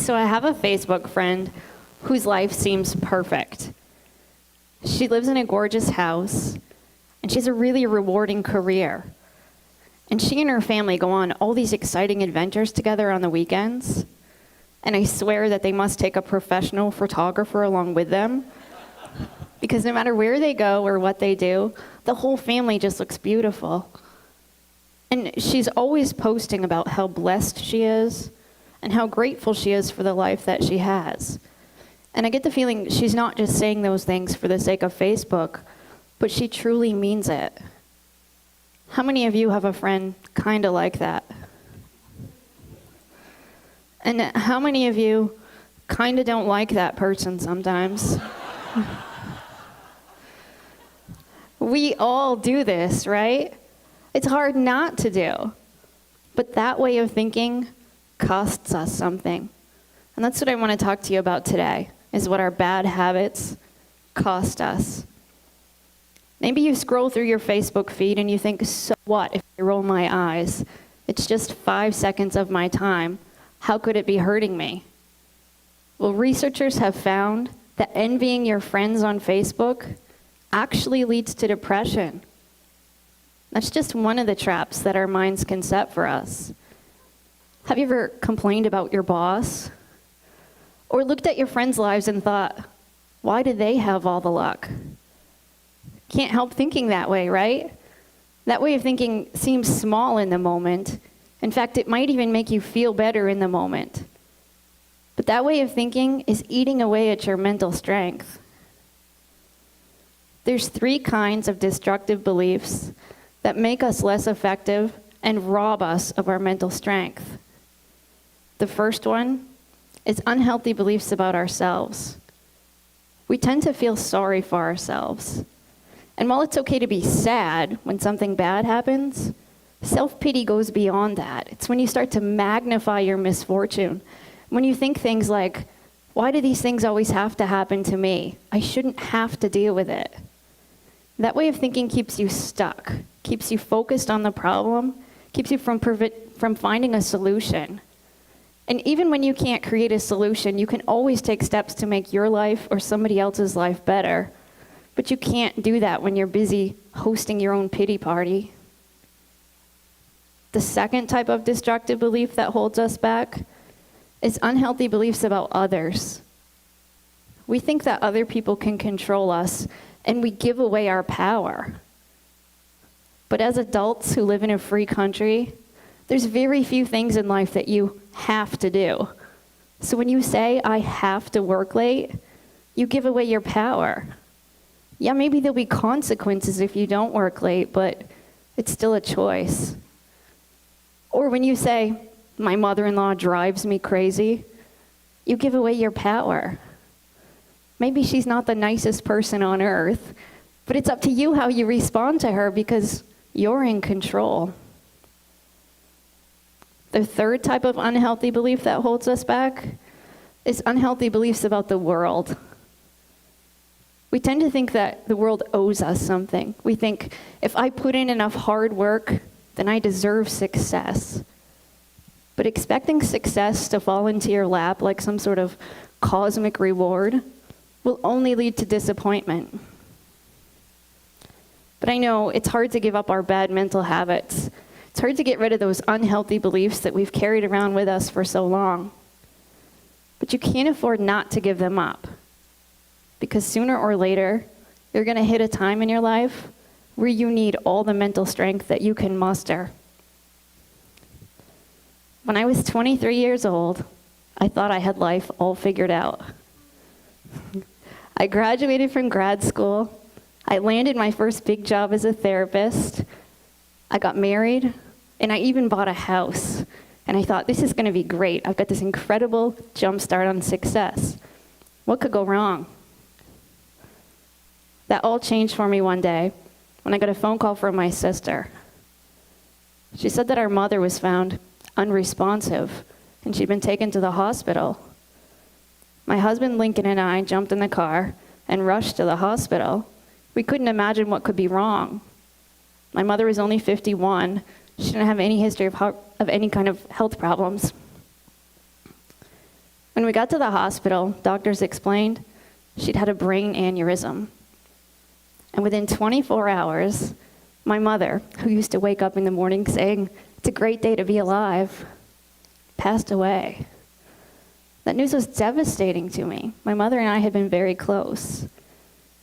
So I have a Facebook friend whose life seems perfect. She lives in a gorgeous house, and she has a really rewarding career. And she and her family go on all these exciting adventures together on the weekends. And I swear that they must take a professional photographer along with them, because no matter where they go or what they do, the whole family just looks beautiful. And she's always posting about how blessed she is and how grateful she is for the life that she has. And I get the feeling she's not just saying those things for the sake of Facebook, but she truly means it. How many of you have a friend kind of like that? And how many of you kind of don't like that person sometimes? We all do this, right? It's hard not to do. But that way of thinking costs us something. And that's what I want to talk to you about today, is what our bad habits cost us. Maybe you scroll through your Facebook feed and you think, so what if I roll my eyes? It's just 5 seconds of my time. How could it be hurting me? Well, researchers have found that envying your friends on Facebook actually leads to depression. That's just one of the traps that our minds can set for us. Have you ever complained about your boss? Or looked at your friends' lives and thought, why do they have all the luck? Can't help thinking that way, right? That way of thinking seems small in the moment. In fact, it might even make you feel better in the moment. But that way of thinking is eating away at your mental strength. There's 3 kinds of destructive beliefs that make us less effective and rob us of our mental strength. The first one is unhealthy beliefs about ourselves. We tend to feel sorry for ourselves. And while it's okay to be sad when something bad happens, self-pity goes beyond that. It's when you start to magnify your misfortune. When you think things like, why do these things always have to happen to me? I shouldn't have to deal with it. That way of thinking keeps you stuck, keeps you focused on the problem, keeps you from finding a solution. And even when you can't create a solution, you can always take steps to make your life or somebody else's life better. But you can't do that when you're busy hosting your own pity party. The second type of destructive belief that holds us back is unhealthy beliefs about others. We think that other people can control us, and we give away our power. But as adults who live in a free country, there's very few things in life that you have to do. So when you say, I have to work late, you give away your power. Yeah, maybe there'll be consequences if you don't work late, but it's still a choice. Or when you say, my mother-in-law drives me crazy, you give away your power. Maybe she's not the nicest person on earth, but it's up to you how you respond to her because you're in control. The third type of unhealthy belief that holds us back is unhealthy beliefs about the world. We tend to think that the world owes us something. We think, if I put in enough hard work, then I deserve success. But expecting success to fall into your lap like some sort of cosmic reward will only lead to disappointment. But I know it's hard to give up our bad mental habits. It's hard to get rid of those unhealthy beliefs that we've carried around with us for so long. But you can't afford not to give them up. Because sooner or later, you're going to hit a time in your life where you need all the mental strength that you can muster. When I was 23 years old, I thought I had life all figured out. I graduated from grad school. I landed my first big job as a therapist. I got married, and I even bought a house. And I thought, this is going to be great. I've got this incredible jump start on success. What could go wrong? That all changed for me one day when I got a phone call from my sister. She said that our mother was found unresponsive, and she'd been taken to the hospital. My husband Lincoln and I jumped in the car and rushed to the hospital. We couldn't imagine what could be wrong. My mother was only 51. She didn't have any history of any kind of health problems. When we got to the hospital, doctors explained she'd had a brain aneurysm. And within 24 hours, my mother, who used to wake up in the morning saying, "It's a great day to be alive," passed away. That news was devastating to me. My mother and I had been very close.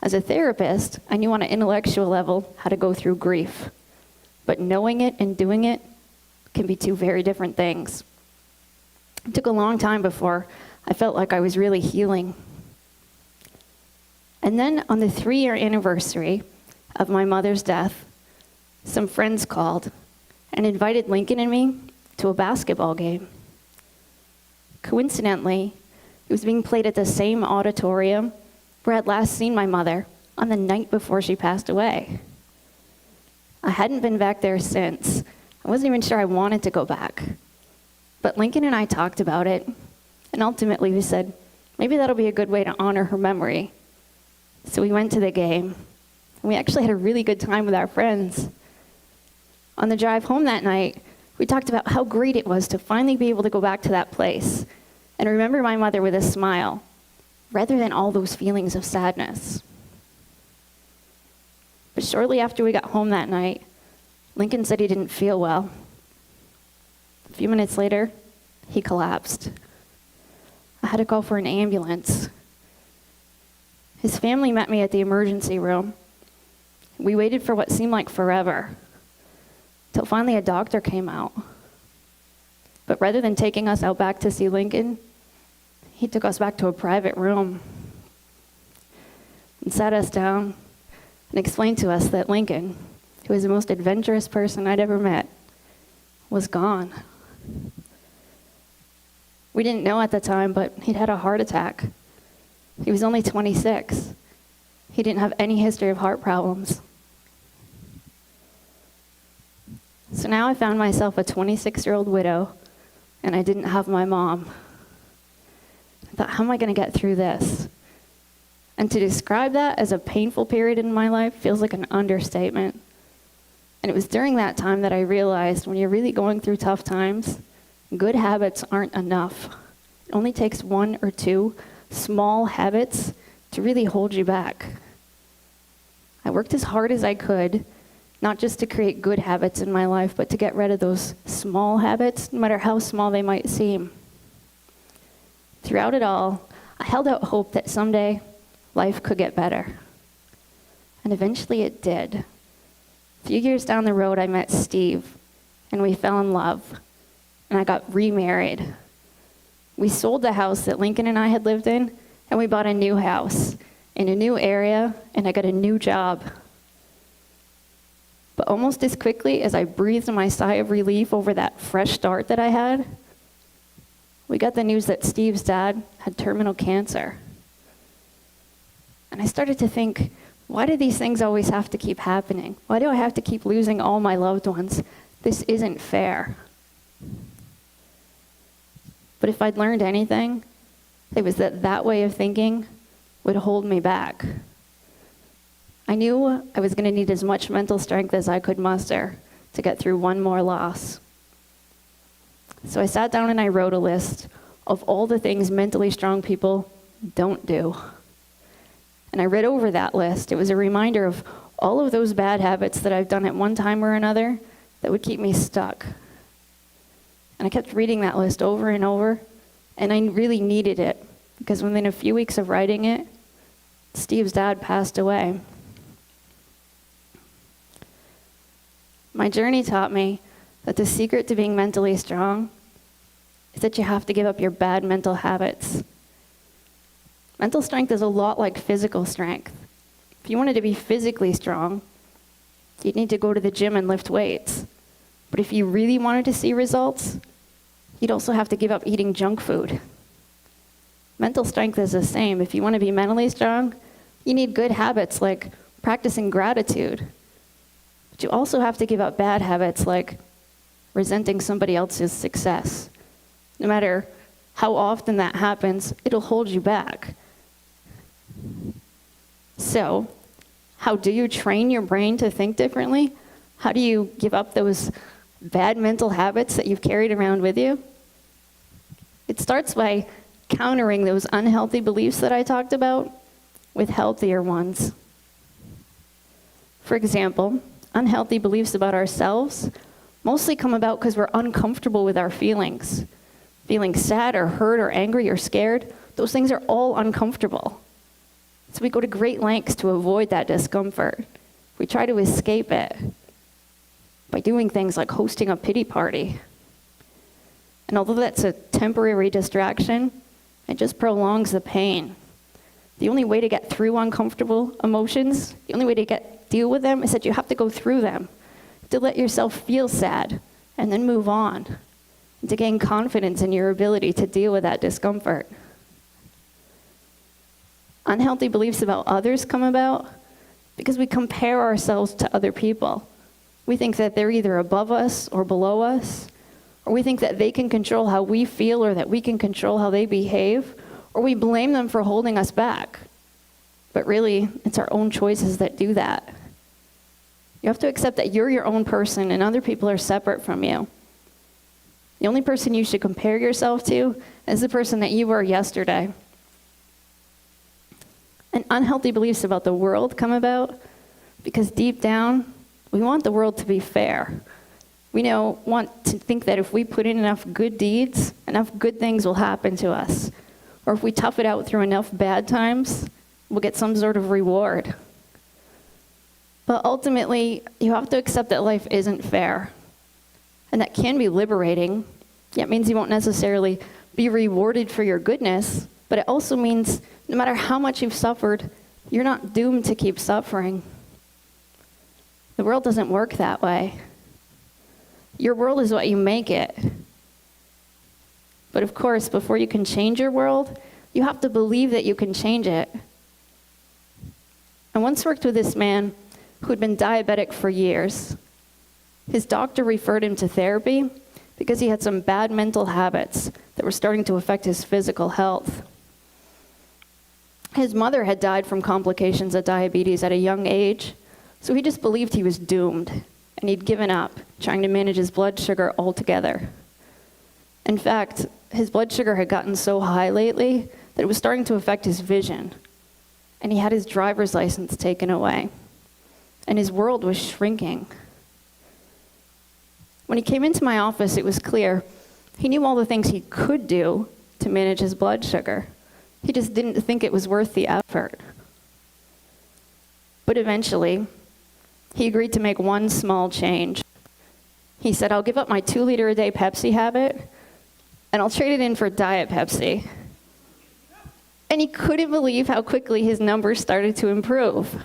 As a therapist, I knew on an intellectual level how to go through grief. But knowing it and doing it can be two very different things. It took a long time before I felt like I was really healing. And then on the 3-year anniversary of my mother's death, some friends called and invited Lincoln and me to a basketball game. Coincidentally, it was being played at the same auditorium where I'd last seen my mother on the night before she passed away. I hadn't been back there since. I wasn't even sure I wanted to go back. But Lincoln and I talked about it, and ultimately we said, maybe that'll be a good way to honor her memory. So we went to the game, and we actually had a really good time with our friends. On the drive home that night, we talked about how great it was to finally be able to go back to that place and remember my mother with a smile, rather than all those feelings of sadness. But shortly after we got home that night, Lincoln said he didn't feel well. A few minutes later, he collapsed. I had to call for an ambulance. His family met me at the emergency room. We waited for what seemed like forever, till finally a doctor came out. But rather than taking us out back to see Lincoln, he took us back to a private room and sat us down and explained to us that Lincoln, who was the most adventurous person I'd ever met, was gone. We didn't know at the time, but he'd had a heart attack. He was only 26. He didn't have any history of heart problems. So now I found myself a 26-year-old widow, and I didn't have my mom. I thought, how am I going to get through this? And to describe that as a painful period in my life feels like an understatement. And it was during that time that I realized when you're really going through tough times, good habits aren't enough. It only takes 1 or 2 small habits to really hold you back. I worked as hard as I could, not just to create good habits in my life, but to get rid of those small habits, no matter how small they might seem. Throughout it all, I held out hope that someday life could get better. And eventually it did. A few years down the road, I met Steve, and we fell in love, and I got remarried. We sold the house that Lincoln and I had lived in, and we bought a new house in a new area, and I got a new job. But almost as quickly as I breathed my sigh of relief over that fresh start that I had, we got the news that Steve's dad had terminal cancer. And I started to think, why do these things always have to keep happening? Why do I have to keep losing all my loved ones? This isn't fair. But if I'd learned anything, it was that that way of thinking would hold me back. I knew I was going to need as much mental strength as I could muster to get through one more loss. So I sat down and I wrote a list of all the things mentally strong people don't do. And I read over that list. It was a reminder of all of those bad habits that I've done at one time or another that would keep me stuck. And I kept reading that list over and over, and I really needed it, because within a few weeks of writing it, Steve's dad passed away. My journey taught me that the secret to being mentally strong is that you have to give up your bad mental habits. Mental strength is a lot like physical strength. If you wanted to be physically strong, you'd need to go to the gym and lift weights. But if you really wanted to see results, you'd also have to give up eating junk food. Mental strength is the same. If you want to be mentally strong, you need good habits like practicing gratitude. But you also have to give up bad habits like resenting somebody else's success. No matter how often that happens, it'll hold you back. So, how do you train your brain to think differently? How do you give up those bad mental habits that you've carried around with you? It starts by countering those unhealthy beliefs that I talked about with healthier ones. For example, unhealthy beliefs about ourselves mostly come about because we're uncomfortable with our feelings. Feeling sad or hurt or angry or scared, those things are all uncomfortable. So we go to great lengths to avoid that discomfort. We try to escape it by doing things like hosting a pity party. And although that's a temporary distraction, it just prolongs the pain. The only way to get through uncomfortable emotions, the only way to deal with them is that you have to go through them, to let yourself feel sad and then move on, and to gain confidence in your ability to deal with that discomfort. Unhealthy beliefs about others come about because we compare ourselves to other people. We think that they're either above us or below us, or we think that they can control how we feel or that we can control how they behave, or we blame them for holding us back. But really, it's our own choices that do that. You have to accept that you're your own person and other people are separate from you. The only person you should compare yourself to is the person that you were yesterday. And unhealthy beliefs about the world come about because deep down, we want the world to be fair. We want to think that if we put in enough good deeds, enough good things will happen to us. Or if we tough it out through enough bad times, we'll get some sort of reward. But ultimately, you have to accept that life isn't fair. And that can be liberating. Yeah, it means you won't necessarily be rewarded for your goodness, but it also means no matter how much you've suffered, you're not doomed to keep suffering. The world doesn't work that way. Your world is what you make it. But of course, before you can change your world, you have to believe that you can change it. I once worked with this man who had been diabetic for years. His doctor referred him to therapy because he had some bad mental habits that were starting to affect his physical health. His mother had died from complications of diabetes at a young age, so he just believed he was doomed, and he'd given up trying to manage his blood sugar altogether. In fact, his blood sugar had gotten so high lately that it was starting to affect his vision, and he had his driver's license taken away, and his world was shrinking. When he came into my office, it was clear he knew all the things he could do to manage his blood sugar. He just didn't think it was worth the effort. But eventually, he agreed to make one small change. He said, I'll give up my 2-liter-a-day Pepsi habit, and I'll trade it in for Diet Pepsi. And he couldn't believe how quickly his numbers started to improve.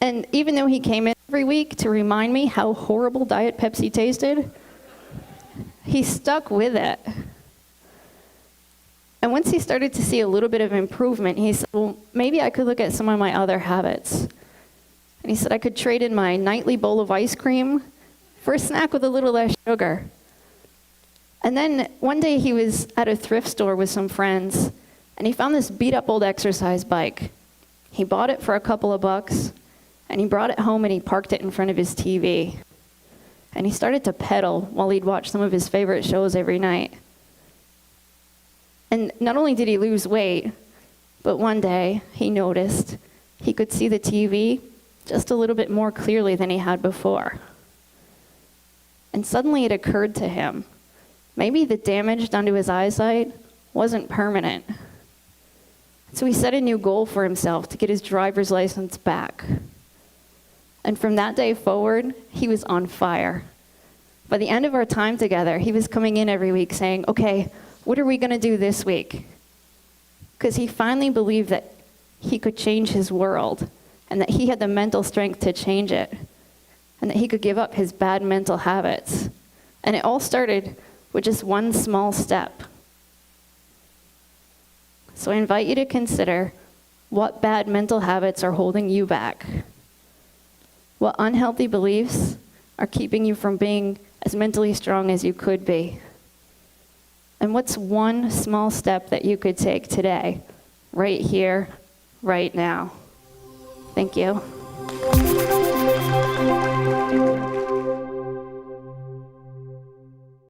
And even though he came in every week to remind me how horrible Diet Pepsi tasted, he stuck with it. And once he started to see a little bit of improvement, he said, well, maybe I could look at some of my other habits. And he said I could trade in my nightly bowl of ice cream for a snack with a little less sugar. And then one day he was at a thrift store with some friends, and he found this beat-up old exercise bike. He bought it for a couple of bucks, and he brought it home and he parked it in front of his TV. And he started to pedal while he'd watch some of his favorite shows every night. And not only did he lose weight, but one day he noticed he could see the TV just a little bit more clearly than he had before. And suddenly it occurred to him, maybe the damage done to his eyesight wasn't permanent. So he set a new goal for himself to get his driver's license back. And from that day forward, he was on fire. By the end of our time together, he was coming in every week saying, okay, what are we going to do this week? Because he finally believed that he could change his world and that he had the mental strength to change it and that he could give up his bad mental habits. And it all started with just one small step. So I invite you to consider what bad mental habits are holding you back. What unhealthy beliefs are keeping you from being as mentally strong as you could be? And what's one small step that you could take today, right here, right now? Thank you.